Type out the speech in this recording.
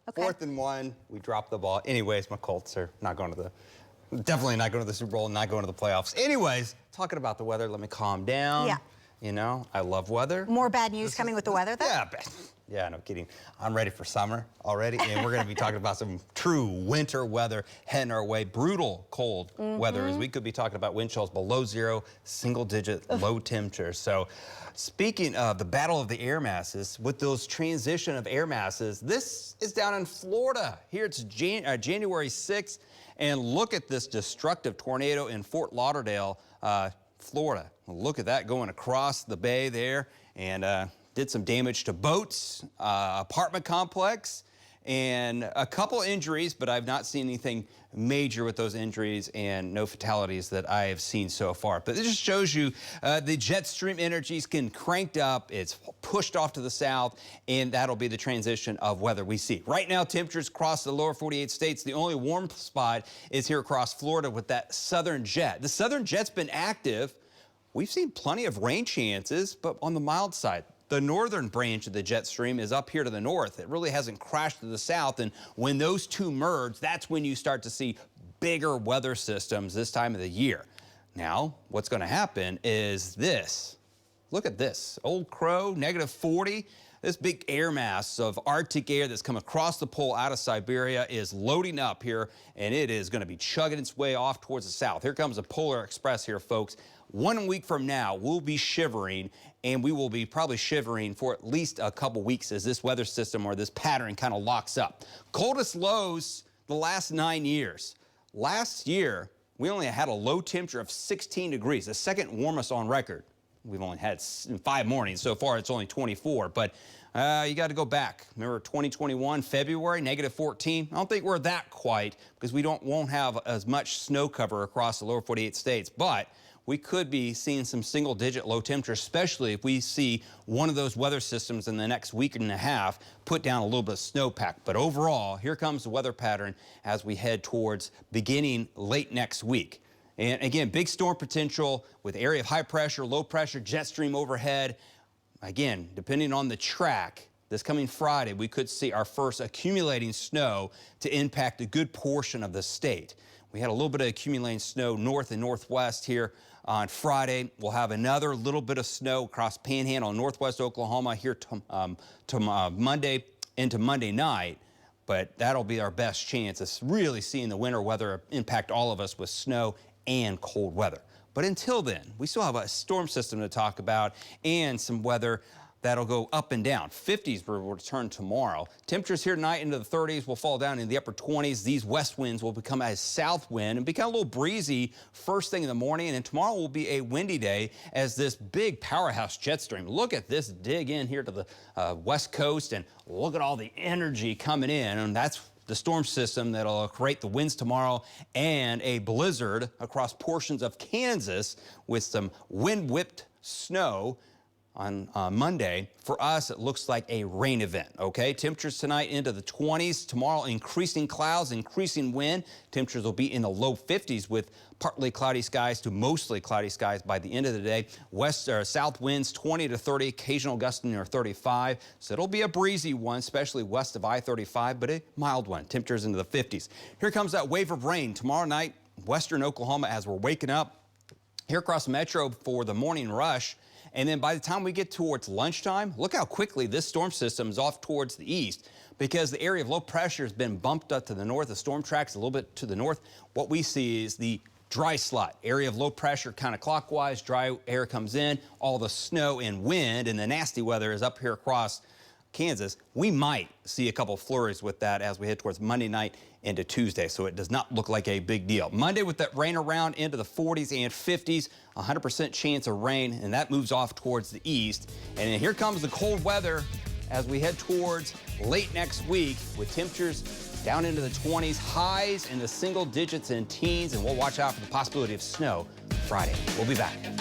Okay. 4th and 1, we dropped the ball. Anyways, my Colts are not going to definitely not going to the Super Bowl, not going to the playoffs. Anyways, talking about the weather, let me calm down. Yeah. You know, I love weather. More bad news coming with the weather, though? Yeah, no kidding. I'm ready for summer already, and we're going to be talking about some true winter weather heading our way. Brutal cold weather, as we could be talking about wind chills below zero, single-digit low temperatures. So speaking of the battle of the air masses, with those transition of air masses, this is down in Florida. Here it's January 6th, and look at this destructive tornado in Fort Lauderdale, Florida. Look at that going across the bay there, and did some damage to boats, apartment complex, and a couple injuries, but I've not seen anything major with those injuries and no fatalities that I have seen so far. But it just shows you the jet stream energies can cranked up, it's pushed off to the south, and that'll be the transition of weather we see. Right now, temperatures across the lower 48 states, the only warm spot is here across Florida with that southern jet. The southern jet's been active. We've seen plenty of rain chances, but on the mild side. The northern branch of the jet stream is up here to the north. It really hasn't crashed to the south, and when those two merge, that's when you start to see bigger weather systems this time of the year. Now, what's going to happen is this. Look at this. Old Crow, -40. This big air mass of Arctic air that's come across the pole out of Siberia is loading up here, and it is going to be chugging its way off towards the south. Here comes the Polar Express here, folks. 1 week from now, we'll be shivering, and we will be probably shivering for at least a couple weeks as this weather system or this pattern kind of locks up. Coldest lows the last 9 years. Last year, we only had a low temperature of 16 degrees, the second warmest on record. We've only had 5 mornings. So far, it's only 24. But you got to go back. Remember 2021, February, -14? I don't think we're that quite because we won't have as much snow cover across the lower 48 states. But we could be seeing some single-digit low temperatures, especially if we see one of those weather systems in the next week and a half put down a little bit of snowpack. But overall, here comes the weather pattern as we head towards beginning late next week. And again, big storm potential with area of high pressure, low pressure, jet stream overhead. Again, depending on the track, this coming Friday, we could see our first accumulating snow to impact a good portion of the state. We had a little bit of accumulating snow north and northwest here on Friday. We'll have another little bit of snow across Panhandle, northwest Oklahoma here to Monday into Monday night. But that'll be our best chance of really seeing the winter weather impact all of us with snow and cold weather. But until then, we still have a storm system to talk about and some weather that'll go up and down. 50s will return tomorrow. Temperatures here tonight into the 30s will fall down in the upper 20s. These west winds will become a south wind and become a little breezy first thing in the morning. And tomorrow will be a windy day as this big powerhouse jet stream. Look at this dig in here to the west coast, and look at all the energy coming in. And that's the storm system that'll create the winds tomorrow and a blizzard across portions of Kansas with some wind-whipped snow on Monday. For us, it looks like a rain event, okay? Temperatures tonight into the 20s. Tomorrow, increasing clouds, increasing wind. Temperatures will be in the low 50s with partly cloudy skies to mostly cloudy skies by the end of the day. West or south winds 20 to 30, occasional gusts near 35. So it'll be a breezy one, especially west of I-35, but a mild one. Temperatures into the 50s. Here comes that wave of rain tomorrow night, western Oklahoma as we're waking up. Here across the metro for the morning rush. And then by the time we get towards lunchtime, look how quickly this storm system is off towards the east because the area of low pressure has been bumped up to the north. The storm track's a little bit to the north. What we see is the dry slot, area of low pressure kind of clockwise. Dry air comes in, all the snow and wind, and the nasty weather is up here across Kansas. We might see a couple flurries with that as we head towards Monday night into Tuesday, so it does not look like a big deal. Monday with that rain around into the 40s and 50s, 100% chance of rain, and that moves off towards the east. And then here comes the cold weather as we head towards late next week with temperatures down into the 20s, highs in the single digits and teens, and we'll watch out for the possibility of snow Friday. We'll be back.